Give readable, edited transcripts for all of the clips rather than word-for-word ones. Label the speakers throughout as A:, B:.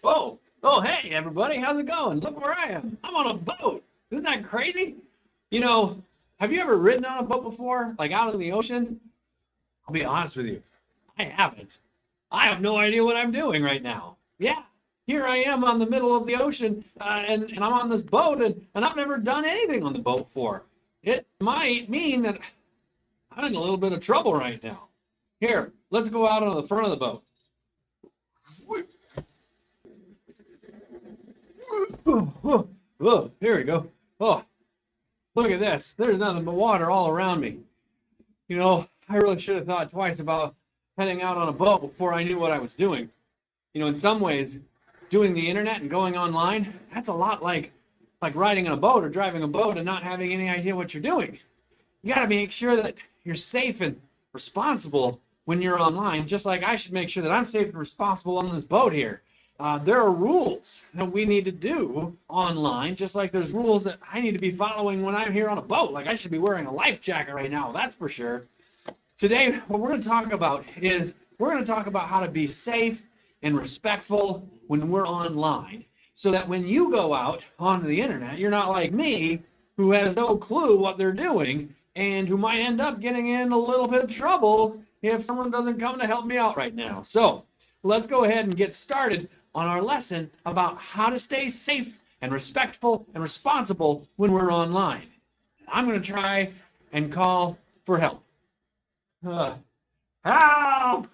A: Oh, oh, hey, everybody, how's it going? Look where I am. I'm on a boat. Isn't that crazy? You know, have you ever ridden on a boat before, like out in the ocean? I'll be honest with you, I haven't. I have no idea what I'm doing right now. Yeah, here I am on the middle of the ocean, and I'm on this boat, and I've never done anything on the boat before. It might mean that I'm in a little bit of trouble right now. Here, let's go out on the front of the boat. Oh, here we go. Oh, look at this. There's nothing but water all around me. You know, I really should have thought twice about heading out on a boat before I knew what I was doing. You know, in some ways, doing the internet and going online, that's a lot like riding in a boat or driving a boat and not having any idea what you're doing. You got to make sure that you're safe and responsible when you're online, just like I should make sure that I'm safe and responsible on this boat here. There are rules that we need to do online, just like there's rules that I need to be following when I'm here on a boat. Like I should be wearing a life jacket right now, that's for sure. Today, what we're going to talk about is we're going to talk about how to be safe and respectful when we're online, so that when you go out onto the internet, you're not like me, who has no clue what they're doing and who might end up getting in a little bit of trouble if someone doesn't come to help me out right now. So let's go ahead and get started on our lesson about how to stay safe and respectful and responsible when we're online. I'm going to try and call for help. Help!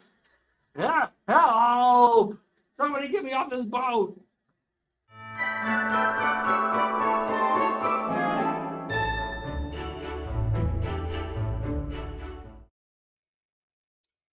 A: Yeah, help! Somebody get me off this boat!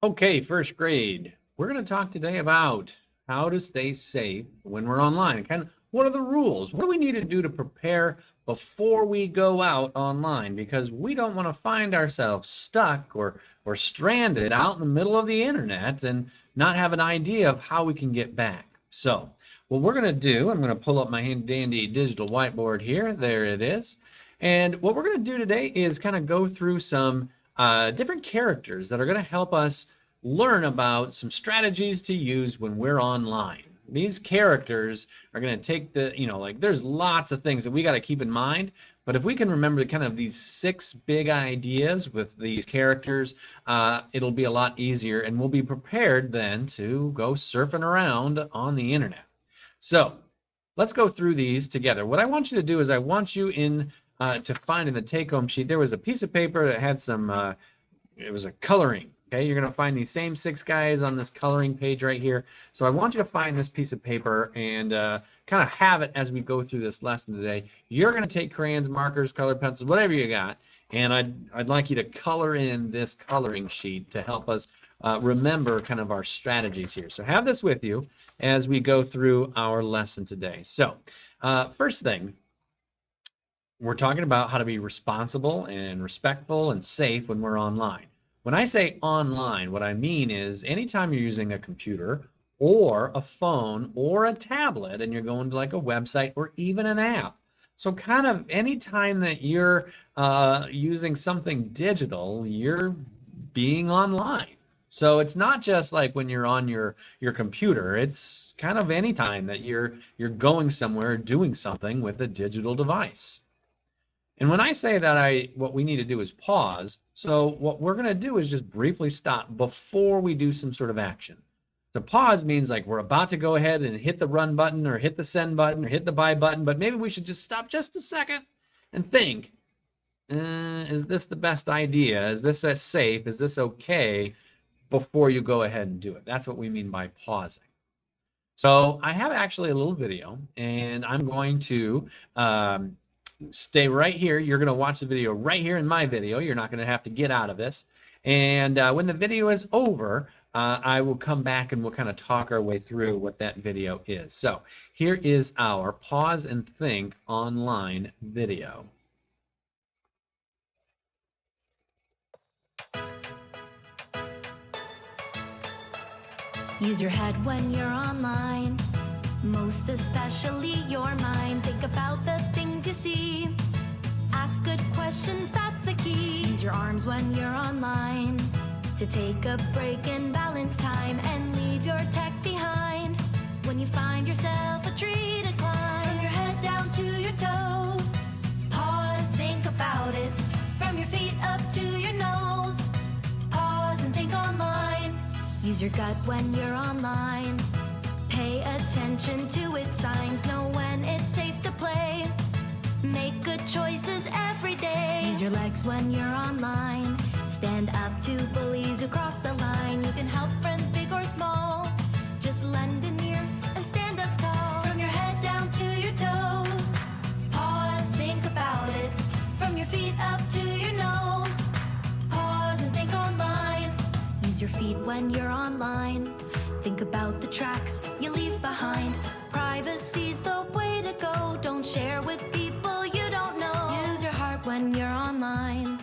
A: Okay, first grade. We're going to talk today about how to stay safe when we're online. Kind of, what are the rules? What do we need to do to prepare before we go out online? Because we don't want to find ourselves stuck or stranded out in the middle of the internet and not have an idea of how we can get back. So, what we're going to do, I'm going to pull up my handy dandy digital whiteboard here. There it is. And what we're going to do today is kind of go through some different characters that are going to help us learn about some strategies to use when we're online. These characters are going to take the, like there's lots of things that we got to keep in mind, but if we can remember kind of these 6 big ideas with these characters, it'll be a lot easier and we'll be prepared then to go surfing around on the internet. So let's go through these together. What I want you to do is I want you to find in the take-home sheet, there was a piece of paper that had some, it was a coloring. Okay, you're going to find these same 6 guys on this coloring page right here. So I want you to find this piece of paper and kind of have it as we go through this lesson today. You're going to take crayons, markers, colored pencils, whatever you got, and I'd like you to color in this coloring sheet to help us remember kind of our strategies here. So have this with you as we go through our lesson today. So first thing, we're talking about how to be responsible and respectful and safe when we're online. When I say online, what I mean is anytime you're using a computer or a phone or a tablet and you're going to like a website or even an app. So kind of anytime that you're using something digital, you're being online. So it's not just like when you're on your computer, it's kind of any time that you're going somewhere doing something with a digital device. And when I say that what we need to do is pause, so what we're going to do is just briefly stop before we do some sort of action. So pause means like we're about to go ahead and hit the run button or hit the send button or hit the buy button, but maybe we should just stop just a second and think, is this the best idea? Is this safe? Is this okay? Before you go ahead and do it. That's what we mean by pausing. So I have actually a little video, and I'm going to stay right here. You're going to watch the video right here in my video. You're not going to have to get out of this. And when the video is over, I will come back and we'll kind of talk our way through what that video is. So here is our pause and think online video.
B: Use your head when you're online, most especially your mind. Think about the things you see. Ask good questions, that's the key. Use your arms when you're online to take a break and balance time and leave your tech behind. When you find yourself a tree to climb, from your head down to your toes, pause, think about it. From your feet up to your nose, pause and think online. Use your gut when you're online. Pay attention to its signs, know when it's safe to play. Make good choices every day. Use your legs when you're online. Stand up to bullies who cross the line. You can help friends big or small. Just lend an ear and stand up tall. From your head down to your toes, pause, think about it. From your feet up to your nose, pause and think online. Use your feet when you're online. Think about the tracks you leave behind. Privacy's the way to go. Don't share with people you don't know. Use your heart when you're online.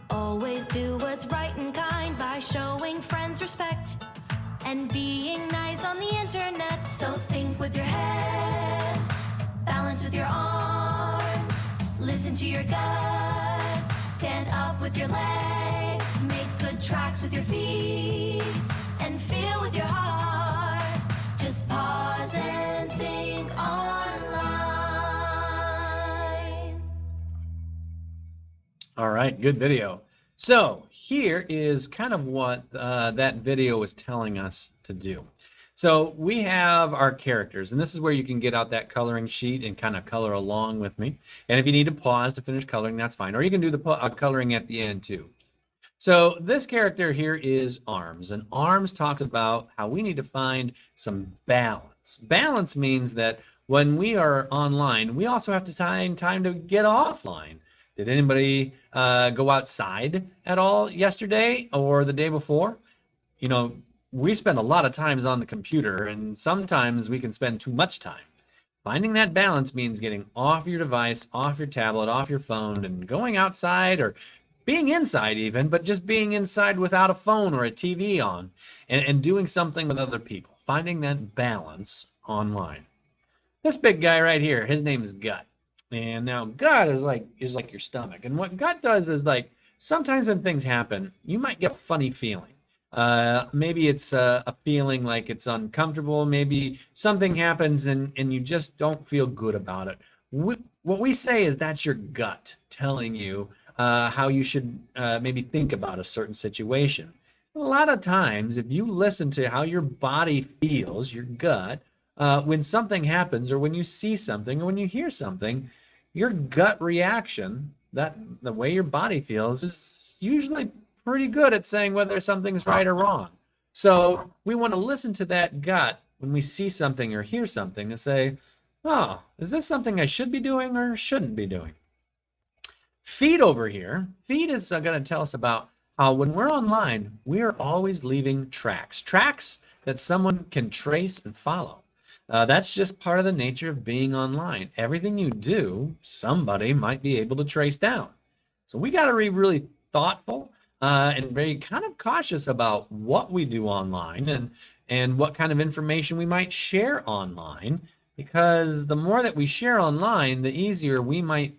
B: Always do what's right and kind by showing friends respect and being nice on the internet. So think with your head, balance with your arms, listen to your gut, stand up with your legs, make good tracks with your feet, and feel with your heart. Just pause and think online.
A: All right, good video. So here is kind of what that video is telling us to do. So we have our characters, and this is where you can get out that coloring sheet and kind of color along with me. And if you need to pause to finish coloring, that's fine. Or you can do the coloring at the end too. So this character here is Arms, and Arms talks about how we need to find some balance. Balance means that when we are online, we also have to find time to get offline. Did anybody go outside at all yesterday or the day before? You know, we spend a lot of times on the computer, and sometimes we can spend too much time. Finding that balance means getting off your device, off your tablet, off your phone, and going outside, or being inside even, but just being inside without a phone or a TV on, and doing something with other people. Finding that balance online. This big guy right here, his name is Gut. And now gut is like your stomach. And what gut does is, like, sometimes when things happen, you might get a funny feeling. Maybe it's a feeling like it's uncomfortable. Maybe something happens and you just don't feel good about it. What we say is that's your gut telling you how you should maybe think about a certain situation. A lot of times, if you listen to how your body feels, your gut, when something happens, or when you see something, or when you hear something, your gut reaction, the way your body feels, is usually pretty good at saying whether something's right or wrong. So we want to listen to that gut when we see something or hear something to say, oh, is this something I should be doing or shouldn't be doing? Feed over here. Feed is going to tell us about how when we're online, we are always leaving tracks that someone can trace and follow. That's just part of the nature of being online. Everything you do, somebody might be able to trace down. So we got to be really thoughtful and very kind of cautious about what we do online and what kind of information we might share online, because the more that we share online, the easier we might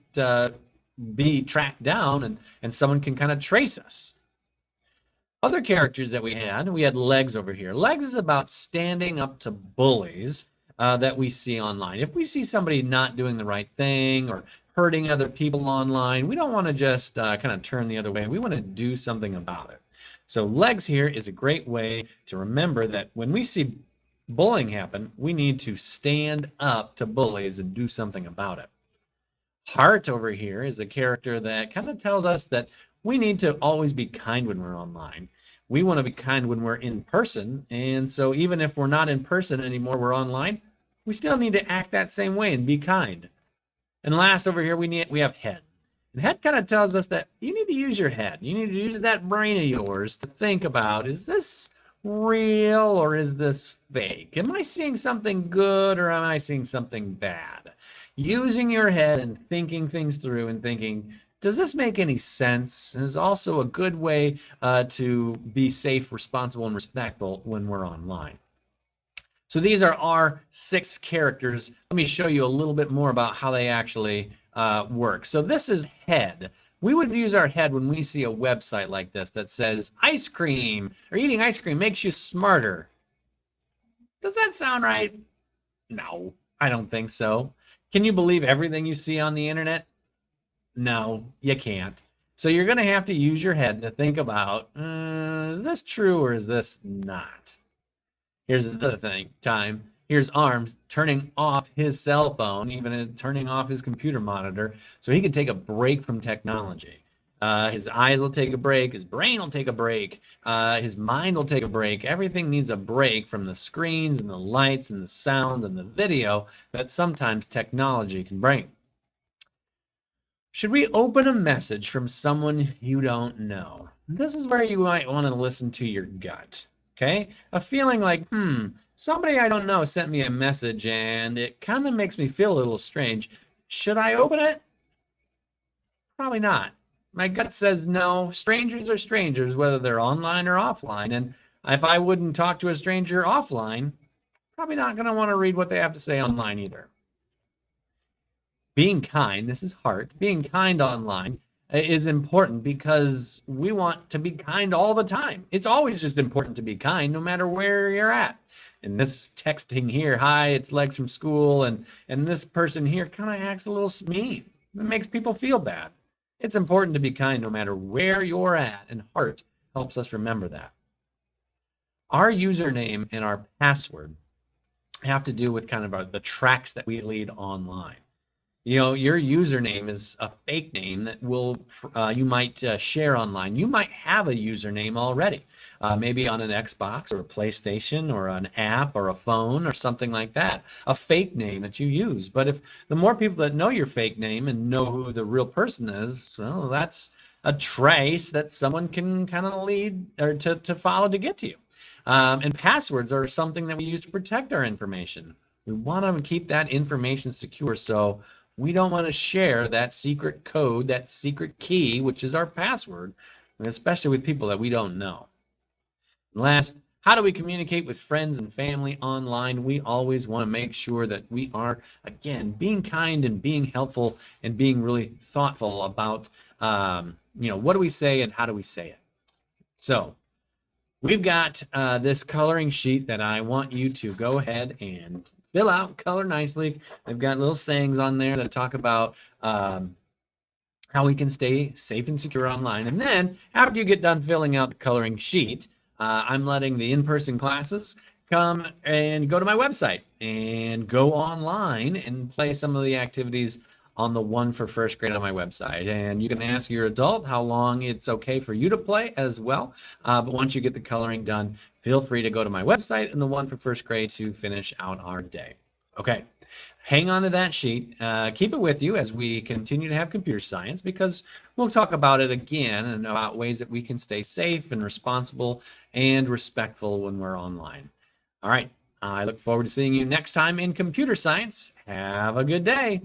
A: be tracked down and someone can kind of trace us. Other characters that we had Legs over here. Legs is about standing up to bullies that we see online. If we see somebody not doing the right thing or hurting other people online, we don't want to just kind of turn the other way. We want to do something about it. So Legs here is a great way to remember that when we see bullying happen, we need to stand up to bullies and do something about it. Heart over here is a character that kind of tells us that we need to always be kind when we're online. We want to be kind when we're in person, and so even if we're not in person anymore, we're online, we still need to act that same way and be kind. And last over here, we have Head. And Head kind of tells us that you need to use your head. You need to use that brain of yours to think about, is this real or is this fake? Am I seeing something good or am I seeing something bad? Using your head and thinking things through and thinking, does this make any sense, is also a good way to be safe, responsible, and respectful when we're online. So these are our 6 characters. Let me show you a little bit more about how they actually work. So this is Head. We would use our head when we see a website like this that says ice cream or eating ice cream makes you smarter. Does that sound right? No, I don't think so. Can you believe everything you see on the internet? No, you can't. So you're going to have to use your head to think about, is this true or is this not? Here's another time. Here's Arms turning off his cell phone, even turning off his computer monitor, so he can take a break from technology. His eyes will take a break. His brain will take a break. His mind will take a break. Everything needs a break from the screens and the lights and the sound and the video that sometimes technology can bring. Should we open a message from someone you don't know? This is where you might want to listen to your gut. Okay? A feeling like, somebody I don't know sent me a message and it kind of makes me feel a little strange. Should I open it? Probably not. My gut says no. Strangers are strangers, whether they're online or offline. And if I wouldn't talk to a stranger offline, probably not going to want to read what they have to say online either. Being kind, this is Hart, being kind online is important because we want to be kind all the time. It's always just important to be kind no matter where you're at. And this texting here, hi, it's Legs from school, and this person here kind of acts a little mean. It makes people feel bad. It's important to be kind no matter where you're at, and Hart helps us remember that. Our username and our password have to do with kind of the tracks that we lead online. You know, your username is a fake name that you might share online. You might have a username already, maybe on an Xbox or a PlayStation or an app or a phone or something like that, a fake name that you use. But if the more people that know your fake name and know who the real person is, well, that's a trace that someone can kind of lead or to follow to get to you. And passwords are something that we use to protect our information. We want to keep that information secure, so we don't want to share that secret code, that secret key, which is our password, especially with people that we don't know. And last, how do we communicate with friends and family online? We always want to make sure that we are, again, being kind and being helpful and being really thoughtful about, what do we say and how do we say it? So we've got this coloring sheet that I want you to go ahead and fill out, color nicely. They've got little sayings on there that talk about how we can stay safe and secure online. And then after you get done filling out the coloring sheet, I'm letting the in-person classes come and go to my website and go online and play some of the activities on the One for First Grade on my website. And you can ask your adult how long it's okay for you to play as well. But once you get the coloring done, feel free to go to my website and the One for First Grade to finish out our day. Okay, hang on to that sheet. Keep it with you as we continue to have computer science, because we'll talk about it again and about ways that we can stay safe and responsible and respectful when we're online. All right, I look forward to seeing you next time in computer science. Have a good day.